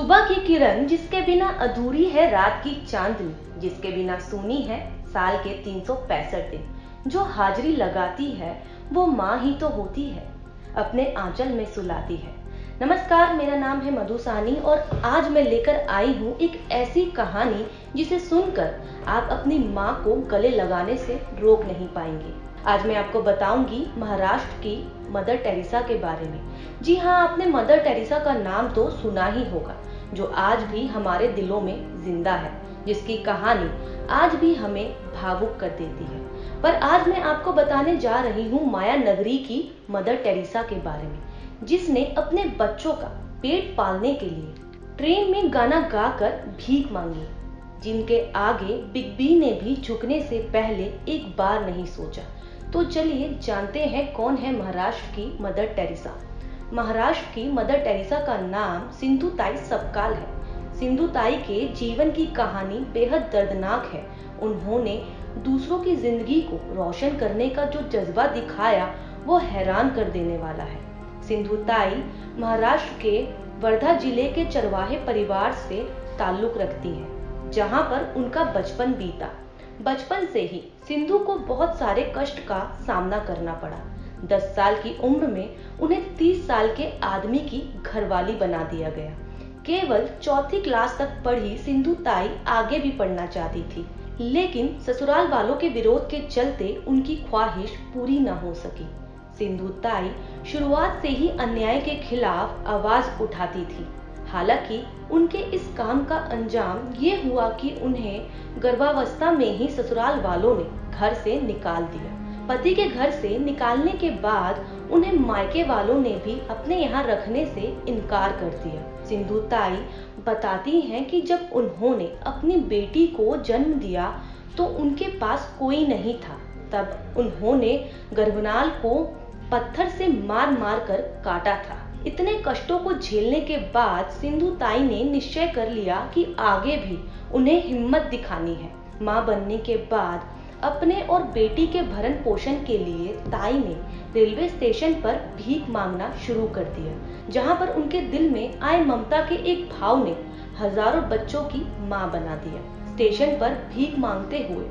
सुबह की किरण जिसके बिना अधूरी है रात की चांदनी, जिसके बिना सूनी है साल के 365 दिन। जो हाजिरी लगाती है वो माँ ही तो होती है, अपने आंचल में सुलाती है। नमस्कार, मेरा नाम है मधु साहनी और आज मैं लेकर आई हूँ एक ऐसी कहानी जिसे सुनकर आप अपनी माँ को गले लगाने से रोक नहीं पाएंगे। आज मैं आपको बताऊंगी महाराष्ट्र की मदर टेरेसा के बारे में। जी हाँ, आपने मदर टेरेसा का नाम तो सुना ही होगा, जो आज भी हमारे दिलों में जिंदा है, जिसकी कहानी आज भी हमें भावुक कर देती है। पर आज मैं आपको बताने जा रही हूँ माया नगरी की मदर टेरेसा के बारे में, जिसने अपने बच्चों का पेट पालने के लिए ट्रेन में गाना गाकर भीख मांगी, जिनके आगे बिग बी ने भी झुकने से पहले एक बार नहीं सोचा। तो चलिए जानते हैं कौन है महाराष्ट्र की मदर टेरेसा। महाराष्ट्र की मदर टेरेसा का नाम सिंधुताई सपकाल है। सिंधुताई के जीवन की कहानी बेहद दर्दनाक है। उन्होंने दूसरों की जिंदगी को रोशन करने का जो जज्बा दिखाया वो हैरान कर देने वाला है। सिंधुताई महाराष्ट्र के वर्धा जिले के चरवाहे परिवार से ताल्लुक रखती हैं, जहां पर उनका बचपन बीता। बचपन से ही सिंधु को बहुत सारे कष्ट का सामना करना पड़ा। 10 साल की उम्र में उन्हें 30 साल के आदमी की घरवाली बना दिया गया। केवल 4th क्लास तक पढ़ी सिंधुताई आगे भी पढ़ना चाहती थी, लेकिन ससुराल वालों के विरोध के चलते उनकी ख्वाहिश पूरी न हो सकी। सिंधुताई शुरुआत से ही अन्याय के खिलाफ आवाज उठाती थी। हालांकि उनके इस काम का अंजाम ये हुआ कि उन्हें गर्भावस्था में ही ससुराल वालों ने घर से निकाल दिया। पति के घर से निकालने के बाद उन्हें मायके वालों ने भी अपने यहाँ रखने से इनकार कर दिया। सिंधुताई बताती हैं कि जब उन्होंने अपनी बेटी को जन्म दिया तो उनके पास कोई नहीं था। तब उन्होंने गर्भनाल को पत्थर से मार मार कर काटा था। इतने कष्टों को झेलने के बाद सिंधुताई ने निश्चय कर लिया कि आगे भी उन्हें हिम्मत दिखानी है। मां बनने के बाद अपने और बेटी के भरण पोषण के लिए ताई ने रेलवे स्टेशन पर भीख मांगना शुरू कर दिया, जहां पर उनके दिल में आए ममता के एक भाव ने हजारों बच्चों की मां बना दिया। स्टेशन पर भीख मांगते हुए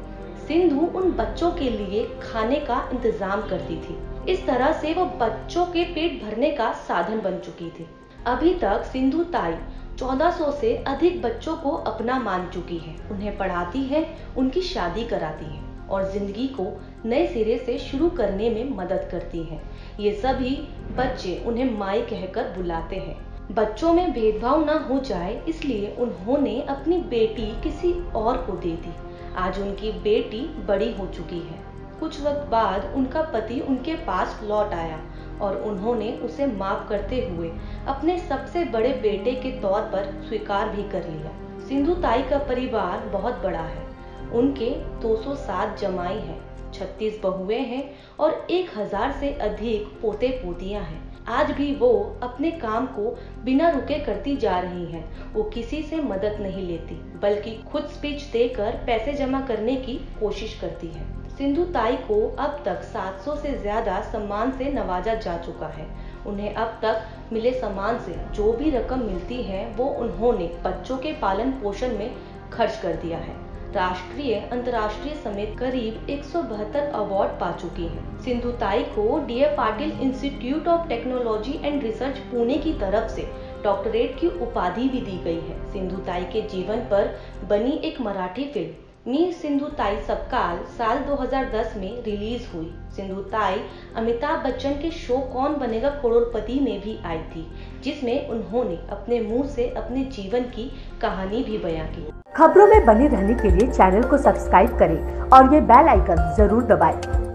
सिंधु उन बच्चों के लिए खाने का इंतजाम करती थी। इस तरह से वो बच्चों के पेट भरने का साधन बन चुकी थी। अभी तक सिंधुताई 1400 से अधिक बच्चों को अपना मान चुकी है। उन्हें पढ़ाती है, उनकी शादी कराती है और जिंदगी को नए सिरे से शुरू करने में मदद करती है। ये सभी बच्चे उन्हें माई कहकर बुलाते हैं। बच्चों में भेदभाव न हो जाए इसलिए उन्होंने अपनी बेटी किसी और को दे दी। आज उनकी बेटी बड़ी हो चुकी है। कुछ वक्त बाद उनका पति उनके पास लौट आया और उन्होंने उसे माफ करते हुए अपने सबसे बड़े बेटे के तौर पर स्वीकार भी कर लिया। सिंधुताई का परिवार बहुत बड़ा है। उनके 207 जमाई हैं, 36 बहुएं हैं और 1000 से अधिक पोते पोतियां हैं। आज भी वो अपने काम को बिना रुके करती जा रही हैं। वो किसी से मदद नहीं लेती, बल्कि खुद स्पीच देकर पैसे जमा करने की कोशिश करती है। सिंधुताई को अब तक 700 से ज्यादा सम्मान से नवाजा जा चुका है। उन्हें अब तक मिले सम्मान से जो भी रकम मिलती है वो उन्होंने बच्चों के पालन पोषण में खर्च कर दिया है। राष्ट्रीय अंतर्राष्ट्रीय समेत करीब 172 अवार्ड पा चुकी है। सिंधुताई को D F. Patil institute of technology and research Pune की तरफ से डॉक्टरेट की उपाधि भी दी गई है। सिंधुताई के जीवन पर बनी एक मराठी फिल्म मी सिंधुताई सपकाल साल 2010 में रिलीज हुई। सिंधुताई अमिताभ बच्चन के शो कौन बनेगा करोड़पति में भी आई थी, जिसमें उन्होंने अपने मुंह से अपने जीवन की कहानी भी बयां की। खबरों में बने रहने के लिए चैनल को सब्सक्राइब करें और ये बेल आइकन जरूर दबाएं।